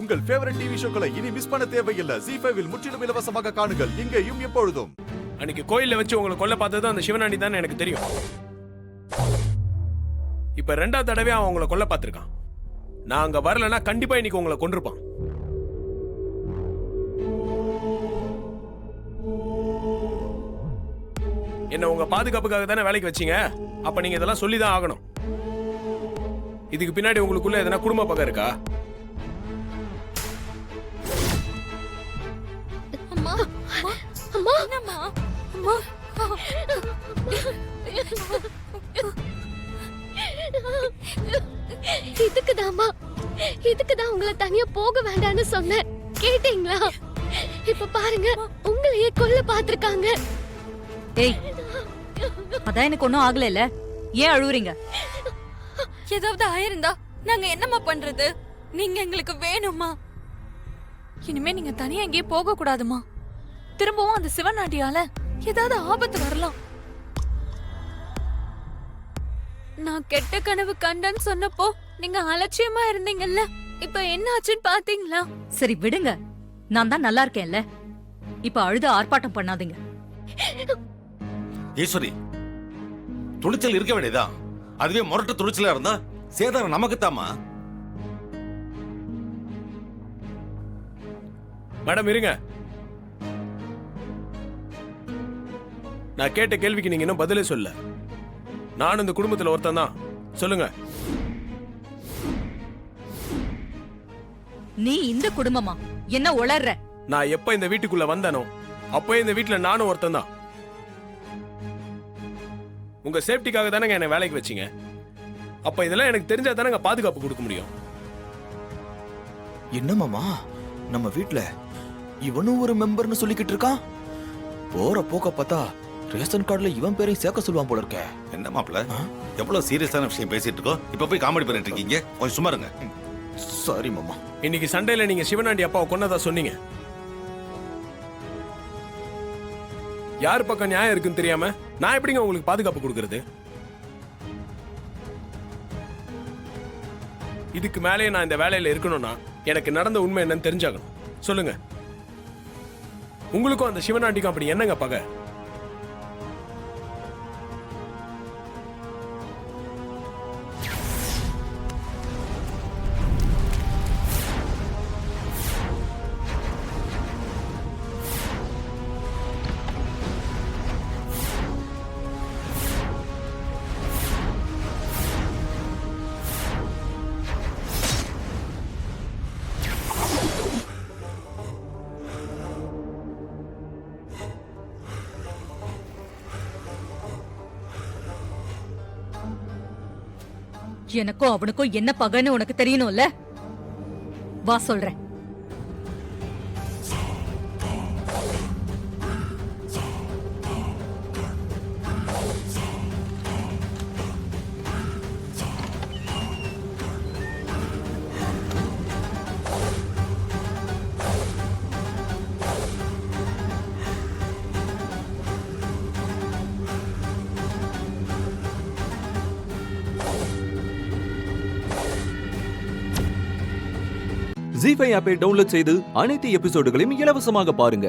உங்கள் favourite TV ஷோக்களை இனி miss பண்ண தேவையில்லை. ZEE5 இல் முற்றிலும் இலவசமாக காணுங்கள், இங்கேயும் எப்பொழுதும். அன்னைக்கு கோயில்ல வச்சு உங்களை கொல்ல பார்த்தது அந்த சிவனாண்டி தான் எனக்கு தெரியும். இப்ப 2வது தடவை அவன் உங்களை கொல்ல பார்த்திருக்கான். நான் அங்க வரலன்னா கண்டிப்பா இன்னைக்கு உங்களை கொண்டிருப்பான். என்ன உங்க பாதுகாப்புக்காக தானே வேலைக்கு வச்சீங்க. அப்ப நீங்க இதெல்லாம் சொல்லிதான் ஆகணும். இதுக்கு பின்னாடி உங்களுக்குள்ள எதனா குடும்ப பகை இருக்கா? அம்மா அம்மா அம்மா அம்மா இதுக்குதான் உங்களை தனியா போக வேண்டாம்னு சொன்னேன். கேட்டீங்களா? இப்ப பாருங்க, உங்களையே கொல்ல பாத்திருக்காங்க. ஏய், அதான் எனக்கு ஒண்ணும் ஆகல. ஏன் அழுவுறீங்க? ஏதாவது ஆயிருந்தா நாங்க என்னம்மா பண்றது? நீங்க எங்களுக்கு வேணுமா? இனிமே நீங்க தனியா எங்கேயும் போக கூடாதுமா. திரும்பவும் அந்த சிவனாண்டியால ஏதாவது ஆபத்து வரலாம். நான் கெட்ட கனவு கண்டேன்னு சொன்னப்போ நீங்க அலட்சியமா இருந்தீங்கல்ல, இப்ப என்ன ஆச்சுன்னு பாத்தீங்களா? சரி விடுங்க, நான் தான் நல்லா இருக்கேன்ல. இப்ப அழுது ஆர்ப்பாட்டம் பண்ணாதீங்க. ஈஸ்வரி, துணிச்சல் இருக்க வேண்டியதா. அதுவே முரட்டு துணிச்சலா இருந்தா சேதாரம் நமக்குத்தாமா. மேடம் இருங்க. நான் கேட்ட கேள்விக்கு நீங்க இன்னும் பதிலே சொல்ல. நானும் இந்த குடும்பத்துல ஒருத்தன் தான். சொல்லுங்க. நீ இந்த குடும்பமா? என்ன உளர்ற? நான் எப்ப இந்த வீட்டுக்குள்ள வந்தனோ அப்போ இந்த வீட்டுல நானும் ஒருத்தன் தான். உங்க சேஃப்டிக்காக தானங்க என்ன வேலைக்கு வச்சீங்க. அப்ப இதெல்லாம் எனக்கு தெரிஞ்சா தானங்க பாதுகாப்பு கொடுக்க முடியும். என்ன மாமா, நம்ம வீட்ல இவனும் ஒரு மெம்பர்னு சொல்லிக்கிட்டு இருக்கான். போற போக்க பார்த்தா ரேஷன் கார்டுல இவன் பேரையும் சேர்க்க சொல்லுவான் போல இருக்க. என்ன மாப்பிள்ள, எவ்வளவு சீரியஸான விஷயம் பேசிட்டு இருக்கோம். இப்ப போய் காமெடி பண்ணிட்டு இருக்கீங்க. கொஞ்சம் சும்மா இருங்க. சாரி மாமா. இன்னைக்கு சண்டையில நீங்க சிவனாண்டி அப்பாவை கொன்னதா சொன்னீங்க. யார் பக்கம் நியாயம் இருக்குன்னு தெரியாம நான் எப்படிங்க உங்களுக்கு பாதுகாப்பு கொடுக்கறது? இதுக்கு மேலே நான் இந்த வேலையில இருக்கணும்னா எனக்கு நடந்த உண்மை என்னன்னு தெரிஞ்சாகணும். சொல்லுங்க, உங்களுக்கும் அந்த சிவனாண்டிக்கும் அப்படி என்னங்க பகை? எனக்கும் அவனுக்கும் என்ன பகைன்னு உனக்கு தெரியணும்ல. வா சொல்றேன். ZEE5 ஆப்பை டவுன்லோட் செய்து அனைத்து எபிசோடுகளையும் இலவசமாக பாருங்க.